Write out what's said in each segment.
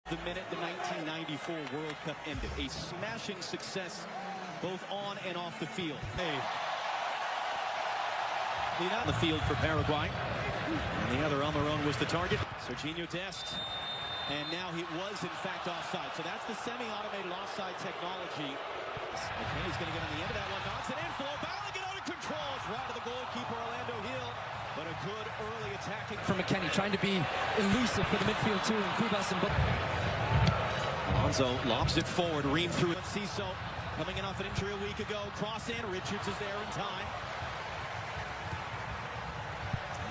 The minute the 1994 World Cup ended, a smashing success both on and off the field. On the field for Paraguay, and the other Almiron was the target. Serginho Dest, and now he was in fact offside. So that's the semi-automated offside technology. McKenny's going to get on the end of that one. Knocks it in, Flo Balogun out of control. It's right to the goalkeeper, Orlando Hill. But a good early attacking for McKenny, trying to be elusive for the midfield too, and Kubas and Alonso lobs it forward, ream through it. Ciso coming in off an injury a week ago. Cross in, Richards is there in time.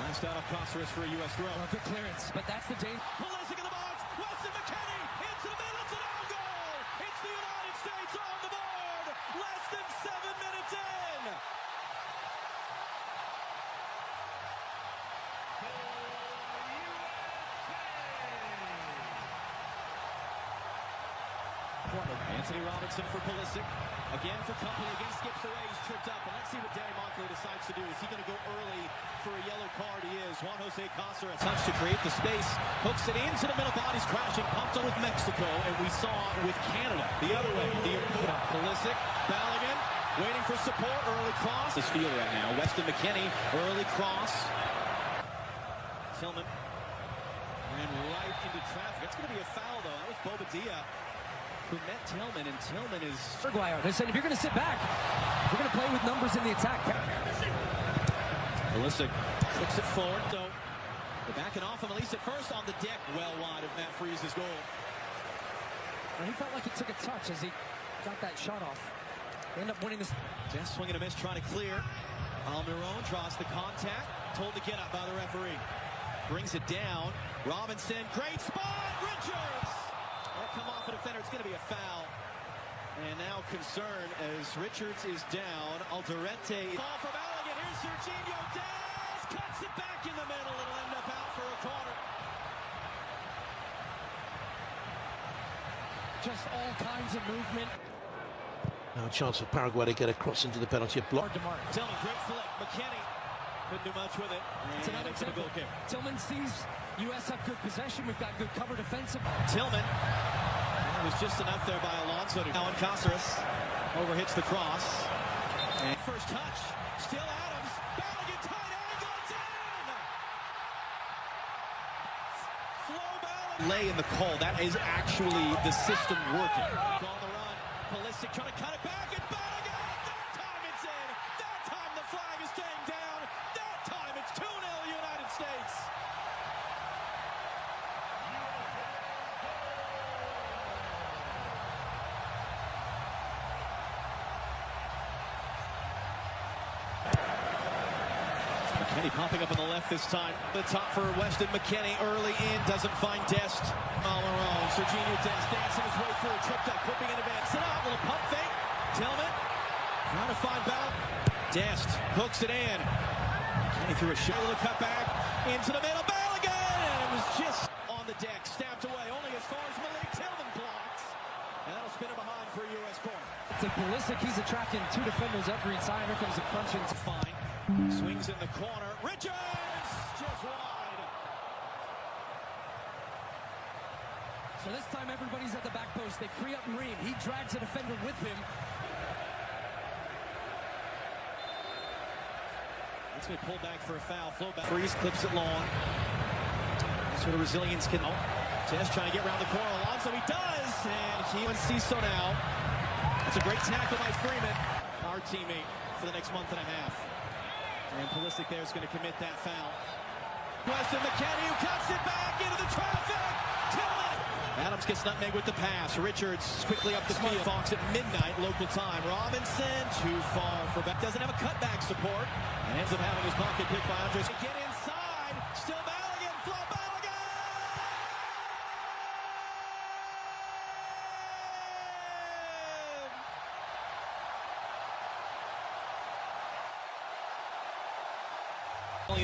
Last out of Cáceres for a U.S. throw. Oh, good clearance, but that's the danger. Pulisic in the box, Weston McKennie into the middle, it's an own goal! It's the United States on the board! Less than 7 minutes in! Anthony Robinson for Pulisic. Again for company. Again skips away. He's tripped up. And let's see what Danny Monclay decides to do. Is he going to go early for a yellow card? He is. Juan Jose Cáceres. Touch to create the space. Hooks it into the middle. Bodies crashing. Pumped on with Mexico. And we saw with Canada. The other way. Pulisic. Balogun. Waiting for support. Early cross. This field right now. Weston McKennie. Early cross. Tillman. And right into traffic. It's going to be a foul though. That was Bobadilla who met Tillman, and Tillman is... Paraguay. They said, if you're going to sit back, we're going to play with numbers in the attack. Pulisic clicks it forward, so they're backing off him, at least at first on the deck, well wide of Matt Freese's goal. And he felt like it took a touch as he got that shot off. They end up winning this. Just swinging a miss, trying to clear. Almiron draws the contact, told to get up by the referee. Brings it down. Robinson, great spot, Richards! Come off a defender, it's going to be a foul. And now concern as Richards is down. Alderete. Ball from Balogun. Here's Serginho Dest. Cuts it back in the middle. It'll end up out for a corner. Just all kinds of movement. Now a chance for Paraguay to get across into the penalty block. Tillman, great flick. McKennie couldn't do much with it. It's another goal kick. Tillman sees U.S. have good possession. We've got good cover defensive. Tillman. It was just enough there by Alonso. Now in Cáceres overhits the cross. And first touch. Still Adams. Balogun tight angle. It's in! Flo Balogun. Lay in the call. That is actually the system working. On the run. Pulisic trying to cut it back. It's Balogun. That time it's in. That time the flag is staying down. That time it's 2-0 United States. McKennie popping up on the left this time. The top for Weston McKennie. Early in. Doesn't find Dest. Almiron. Serginho Dest dancing his way through. Tripped up. Whipping in advance. Sit out. Little pump fake. Tillman. Trying to find Balogun. Dest hooks it in. McKennie threw a shot. Little cut back. Into the middle. Balogun. And it was just on the deck. Stabbed away. Only as far as Malik Tillman blocks. And that'll spin it behind for a U.S. corner. To Pulisic, he's attracting two defenders every time. Here comes a punch in. Fine. Swings in the corner. Richards! Just wide. So this time everybody's at the back post. They free up Ream. He drags a defender with him. It's going to pull back for a foul. Flow back. Freeze clips it long. Sort of resilience can... Test trying to get around the corner. Alonso, he does! And he and Ciso now. That's a great tackle by Freeman, our teammate, for the next month and a half. And Pulisic there is going to commit that foul. Weston McKennie, who cuts it back into the traffic. Tillman. Adams gets nutmeg with the pass. Richards quickly up the field. Fox at midnight, local time. Robinson, too far for back. Doesn't have a cutback support. And ends up having his pocket picked by Andres. Get inside. Still Balogun. Flo Balogun.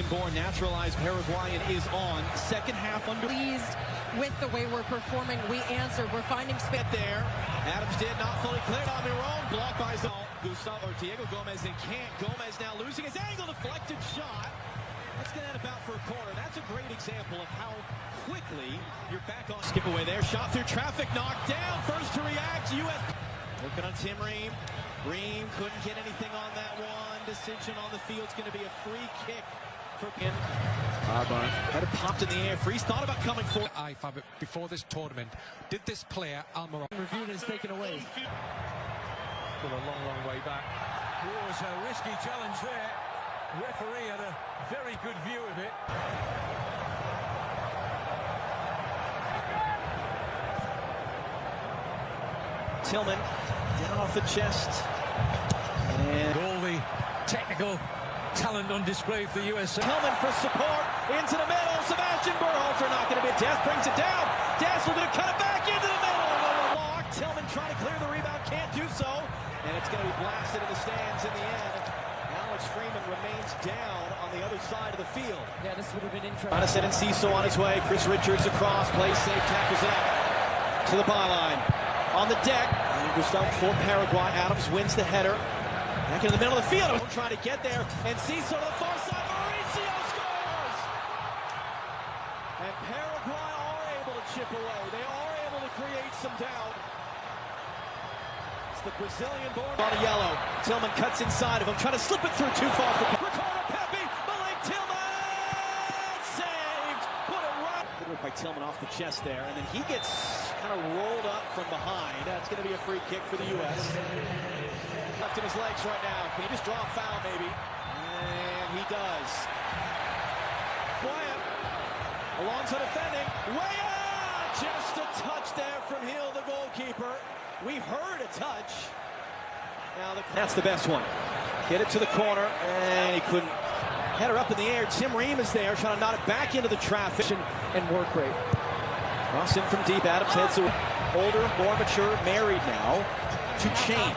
Born naturalized Paraguayan is on. Second half under. Pleased with the way we're performing. We answered. We're finding space there. Adams did not fully clear. Almiron blocked by Gustavo or Diego Gomez and can't. Gomez now losing his angle. Deflected shot. Let's get that about for a corner. That's a great example of how quickly you're back on. Skip away there. Shot through traffic. Knocked down. First to react. U.S. Working on Tim Ream. Ream couldn't get anything on that one. Decision on the field is going to be a free kick for him. Had it popped in the air. Freeze thought about coming forward. I found it before this tournament. Did this player, Almiron, Reviewed and is taken away. Still a long, long way back. It was a risky challenge there. The referee had a very good view of it. Tillman down off the chest. And All the technical talent on display for the US. Tillman for support into the middle. Sebastian Berhalter not going to be. Des brings it down. Des will going to cut it back into the middle. Block. Tillman trying to clear the rebound. Can't do so. And it's going to be blasted in the stands in the end. Alex Freeman remains down on the other side of the field. Yeah, this would have been interesting. Trying to send in Ciso on his way. Chris Richards across. Plays safe. Tackles it out to the byline. On the deck. Gustav for Paraguay. Adams wins the header. Back into the middle of the field. Trying to get there. And Ciso to the far side. Mauricio scores! And Paraguay are able to chip away. They are able to create some doubt. It's the Brazilian born on a yellow. Tillman cuts inside of him. Trying to slip it through too far for Ricardo Pepi. Malik Tillman! Saved! Put it right. Good work by Tillman off the chest there. And then he gets kind of rolled up from behind. That's going to be a free kick for the U.S. Left in his legs right now. Can he just draw a foul maybe? And he does. Wyatt. Alonso defending. Way out! Just a touch there from Hill, the goalkeeper. We heard a touch. Now that's the best one. Get it to the corner, and he couldn't. Header up in the air. Tim Ream is there, trying to knot it back into the traffic. And work rate. Cross in from deep. Adams heads to older, more mature, married now to Chain.